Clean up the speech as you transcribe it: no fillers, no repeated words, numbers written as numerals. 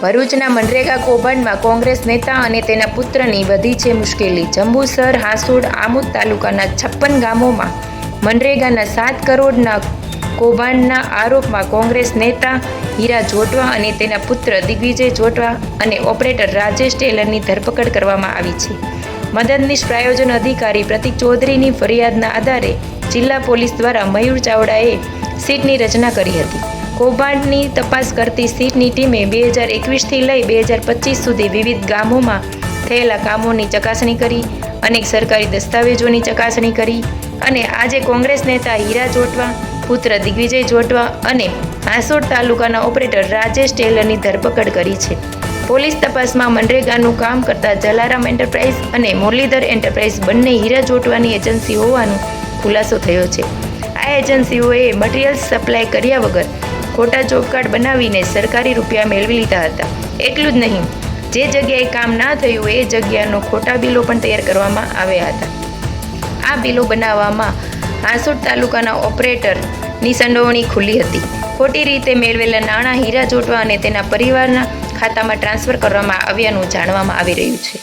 ભરૂચના મનરેગા કૌભાંડમાં કોંગ્રેસ નેતા અને તેના પુત્રની વધી છે મુશ્કેલી। જંબુસર, હાંસોડ, આમોદ તાલુકાના 56 ગામોમાં મનરેગાના 7 કરોડના કૌભાંડના આરોપમાં કોંગ્રેસ નેતા હીરા જોટવા અને તેના પુત્ર દિગ્વિજય જોટવા અને ઓપરેટર રાજેશ ટેલરની ધરપકડ કરવામાં આવી છે। મદદનીશ પ્રાયોજન અધિકારી પ્રતિક ચૌધરીની ફરિયાદના આધારે જિલ્લા પોલીસ દ્વારા મયુર ચાવડાએ સીટની રચના કરી હતી। કૌભાંડની તપાસ કરતી સીટની ટીમે 2021થી લઈ 2025 સુધી વિવિધ ગામોમાં થયેલા કામોની ચકાસણી કરી, અનેક સરકારી દસ્તાવેજોની ચકાસણી કરી અને આજે કોંગ્રેસ નેતા હીરા જોટવા, પુત્ર દિગ્વિજય જોટવા અને હાંસોડ તાલુકાના ઓપરેટર રાજેશ ટેલરની ધરપકડ કરી છે। પોલીસ તપાસમાં મનરેગાનું કામ કરતા જલારામ એન્ટરપ્રાઇઝ અને મુરલીધર એન્ટરપ્રાઇઝ બંને હીરા જોટવાની એજન્સી હોવાનો ખુલાસો થયો છે। આ એજન્સીઓએ મટીરીયલ્સ સપ્લાય કર્યા વગર ખોટા જોબ કાર્ડ બનાવીને સરકારી રૂપિયા મેળવી લીધા હતા। એટલું જ નહીં, જે જગ્યાએ કામ ના થયું એ જગ્યાનો ખોટા બિલો પણ તૈયાર કરવામાં આવ્યા હતા। આ બિલો બનાવવામાં હાંસોડ તાલુકાના ઓપરેટરની સંડોવણી ખુલ્લી હતી। ખોટી રીતે મેળવેલા નાણાં હીરા જોટવા અને તેના પરિવારના ખાતામાં ટ્રાન્સફર કરવામાં આવ્યાનું જાણવામાં આવી રહ્યું છે।